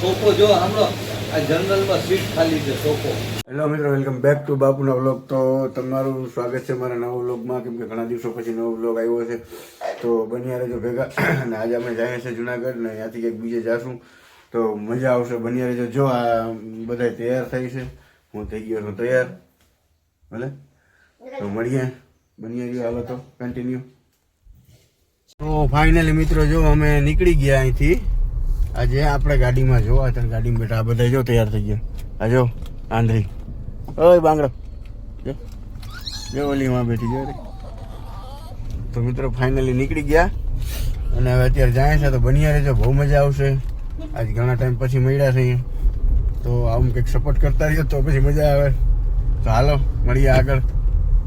સોફો જો હમણાં આ જનરલમાં સીટ ખાલી છે સોફો. હેલો મિત્રો, વેલકમ બેક ટુ બાપુનો વ્લોગ. તો તમારું સ્વાગત છે મારા નવા વ્લોગમાં, કેમ કે ઘણા દિવસો પછી નવો વ્લોગ આવ્યો છે. તો બન્યા રહેજો ભેગા. અને આજે અમે જઈએ છીએ જુનાગઢ ને ત્યાંથી કંઈક બીજે જાશું, તો મજા આવશે. બન્યા રહેજો. જો આ બધા તૈયાર થઈ છે, હું થઈ ગયો છું તૈયાર. ભલે તો મળીએ. બન્યા રહ્યો, હાલો તો કન્ટિન્યુ. તો ફાઇનલી મિત્રો જો અમે નીકળી ગયા અહીંથી. આજે આપણે ગાડીમાં જો અત્યારે ગાડીમાં બેઠા આ બધા જો તૈયાર થઈ ગયા. આ જો આંધળી, ઓય બાંગડો જો ઓલીમાં બેઠી ગયો રે. તો મિત્રો ફાઇનલી નીકળી ગયા અને હવે અત્યારે જાય છે. તો બન્યા રહેજો, બહુ મજા આવશે. આજ ઘણા ટાઈમ પછી મળ્યા છે, તો આમ કંઈક સપોર્ટ કરતા રહ્યો તો પછી મજા આવે. તો હાલો મળીએ આગળ.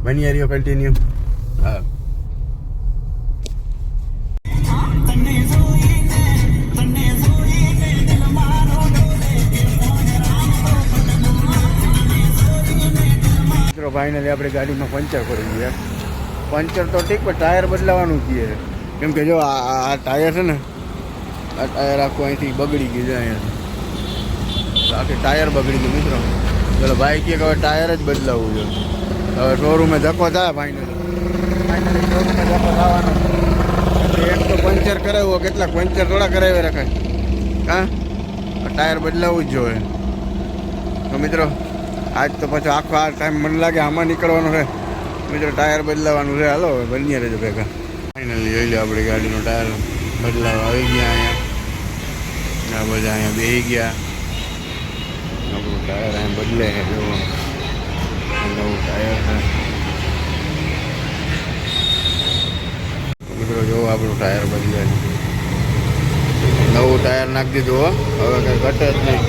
બન્યા રહ્યો કન્ટિન્યુ. હા ફાઇનલી આપણે ગાડીમાં પંચર કરી ગયા. પંચર તો ઠીક, પણ ટાયર બદલાવાનું કહે છે. કેમ કે જો આ ટાયર છે ને, આ ટાયર આખું અહીંથી બગડી ગયું છે. અહીંયા આખી ટાયર બગડી ગયું મિત્રો. પેલો ભાઈ કહે કે હવે ટાયર જ બદલાવવું છે. હવે શોરૂમે ધક્કો થાય. ફાઇનલી શોરૂમે ધક્કો થવાનો. એક તો પંચર કરાવ્યો, કેટલાક પંચર થોડા કરાવી રખાય. હા, ટાયર બદલાવવું જ જોઈએ. તો મિત્રો આજ તો પછી આખો આ ટાઈમ મને લાગે આમાં નીકળવાનું છે મિત્રો. ટાયર બદલાવાનું છે. હાલો બન્યા રહેજો ભેગા. ફાઇનલી જોઈ લો આપણી ગાડીનો ટાયર બદલાવ આવી ગયા. અહીંયા આ બધા અહીંયા બેસી ગયા. આપણું ટાયર અહીંયા બદલે છે. જો નવું ટાયર છે મિત્રો. જો આપણું ટાયર બદલે છે. નવું ટાયર નાખી દીધું. હવે કંઈ ઘટે જ નહીં.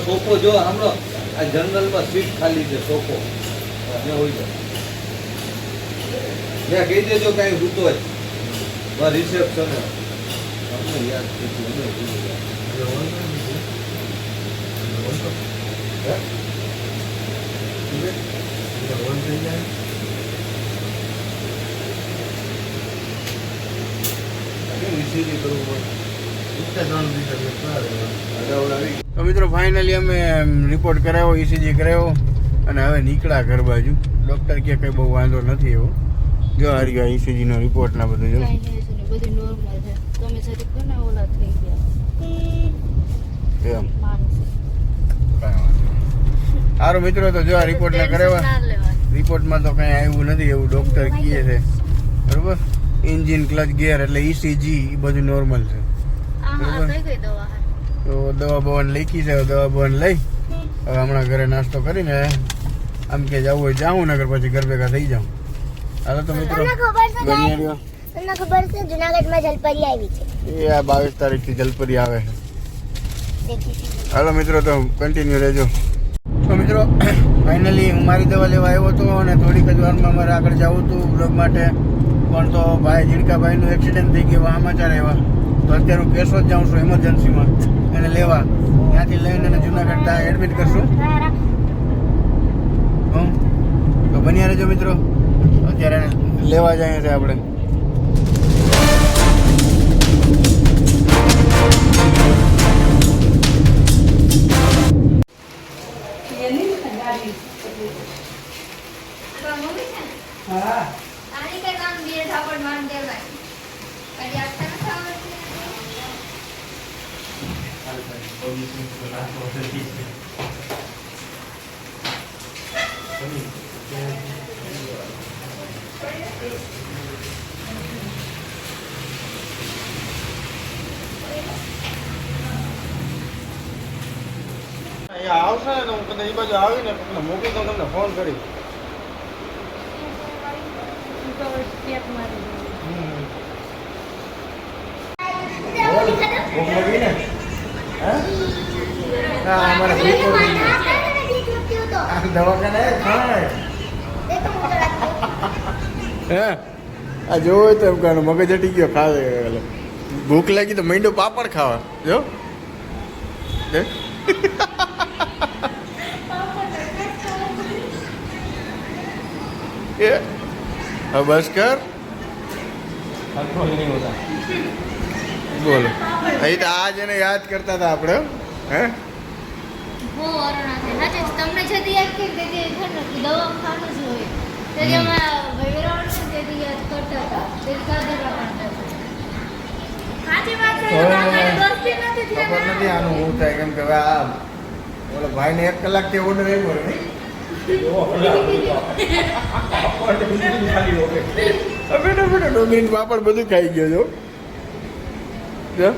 સોફો જો હમણાં આ જનરલમાં સીટ ખાલી છે સોફો હોય છે. ત્યાં કહી દેજો કઈ રૂતો હોય રિસેપ્શન યાદ તો મિત્રો ફાઇનલી અમે રિપોર્ટ કરાવ્યો, ઈસીજી કરાવ્યો અને હવે નીકળ્યા ઘર બાજુ. ડૉક્ટર કે કંઈ બહુ વાંધો નથી એવો. જો હારી ગયા ઈસીજીનો રિપોર્ટ ના બધું જો એમ સારું મિત્રો. તો જો આ રિપોર્ટ ના કરાવ્યા, રિપોર્ટમાં તો કંઈ આવ્યું નથી એવું ડૉક્ટર કહે છે. બરોબર, એન્જિન ક્લચ ગિયર એટલે ઈસીજી એ બધું નોર્મલ છે. બરોબર, તો દવા બવાને લખી છે. દવા બવાને લઈ હવે હમણાં ઘરે નાસ્તો કરીને આમ કે જવું હોય જાઉં, નગર પછી ઘર ભેગા થઈ જાઉં. હાલો તો મિત્રો તમને ખબર છે જુનાગઢમાં જલપરી આવી છે. એ આ 22 તારીખથી જલપરી આવે છે. હાલો મિત્રો તો કન્ટિન્યુ રહેજો. તો મિત્રો ફાઇનલી હું મારી દવા લેવા આવ્યો હતો અને થોડીક જ વારમાં મારે આગળ જવું હતું બ્લોગ માટે. પણ તો ભાઈ જીણકાભાઈનું એક્સિડન્ટ થઈ ગયું, સમાચાર આવ્યા. તો અત્યારે હું કેશોદ જાઉં છું ઇમરજન્સીમાં એને લેવા. ત્યાંથી લઈને એને જુનાગઢ એડમિટ કરશું. તો બન્યા રહેજો મિત્રો. અત્યારે લેવા જઈએ છીએ આપણે. આવશે ને હું કદાચ એ બાજુ આવીને મોકલી દઉં, તમને ફોન કરી. આ અમારા report ની. આ દવાખાને ખાય. હે આ જોવો તો એમ કાનો મગજ હટી ગયો ખાવે એટલે ભૂખ લાગી તો માંડ્યો પાપડ ખાવા જો દે. એ હવે બસ કર બોલો અહીં તો આજ એને યાદ કરતા હતા આપણે હે હો અરુણા છે સાચે જ તમને જતી યાદ કરી દેતી છે ને કે દવાખાનું જ હોય તેથી અમારા ભૈરવણ છે તેથી યાદ કરતા હતા તે સાદર રાખતા સાચી વાત છે તમારી દોસ્તી નથી થઈ ખબર નથી આનું શું થાય કેમ કે હવે આ ઓલો ભાઈને 1 કલાકથી ઓર્ડર આવ્યો ને બેટો ડોમીન પાપડ બધું ખાઈ ગયો છો જો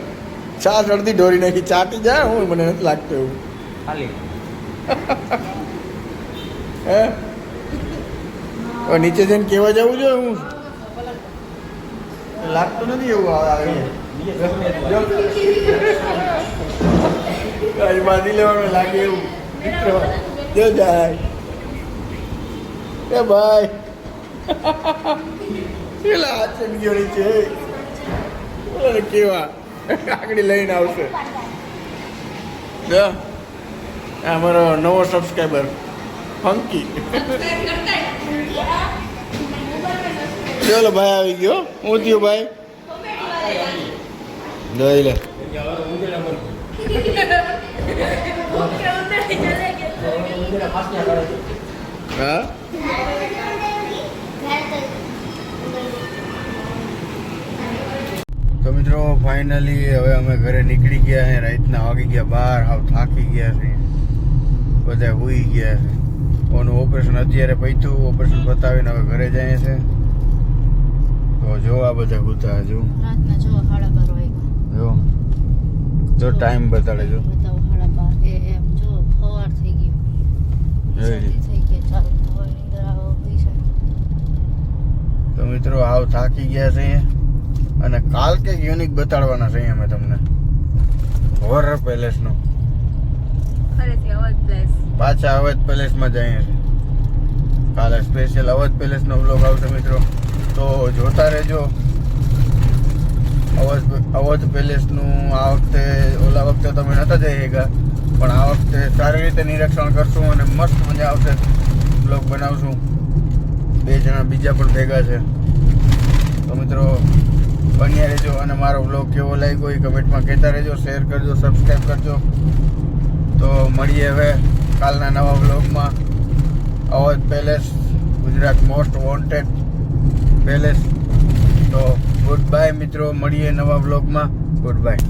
છાસ અડધી ઢોરી નાખી ચાટી જાય હું મને નથી લાગતું એવું હે હવે નીચે જઈને કેવા જવું જોઈએ હું લાગતું નથી એવું આવે બાંધી લેવાનું લાગે એવું મિત્ર જો જાય એ ભાઈ પેલા હાથ ગયો નીચે બોલો કેવા કાકડી લઈને આવશે જો આ અમારો નવો સબસ્ક્રાઈબર ફંકી ચલો ભાઈ આવી ગયો હું થયું ભાઈ જોઈ લે હા તો મિત્રો ફાઇનલી હવે અમે ઘરે નીકળી ગયા છે રાતના વાગી ગયા 12 હાવ થાકી ગયા છે બધા હુઈ ગયા છે ઓનું ઓપરેશન અત્યારે પૈતું ઓપરેશન પતાવીને હવે ઘરે જાય છે તો જો આ બધા હુતા જો રાતના જો 12:30 વાગ્યા જો જો ટાઈમ બતાડે જો બતાવો 12:30 એમ જો સવાર થઈ ગયું જોઈ થઈ ગઈ ચાલ હવે નીંદર આવો હોઈ છે તો મિત્રો હાવ થાકી ગયા છે અને કાલ કે યુનિક બતાડવાના છે અમે તમને હોરર પેલેસનું ફરીથી અવધ પ્લેસ પાછા અવધ પેલેસમાં જઈએ છે કાલે સ્પેશિયલ અવધ પેલેસનો વ્લોગ આવશે મિત્રો તો જોતા રહેજો અવધ પેલેસનું આ વખતે ઓલા વખતે તમે નહોતા જઈ શક્યા પણ આ વખતે સારી રીતે નિરીક્ષણ કરશું અને મસ્ત મજા આવશે વ્લોગ બનાવશું 2 જણા બીજા પણ ભેગા છે તો મિત્રો બન્યા રહેજો અને મારો વ્લોગ કેવો લાગ્યો એ કમેન્ટમાં કહેતા રહેજો શેર કરજો સબસ્ક્રાઈબ કરજો તો મળીએ હવે કાલના નવા વ્લોગમાં Awadh palace Gujarat most wanted palace તો ગુડ બાય મિત્રો મળીએ નવા વ્લોગમાં ગુડ બાય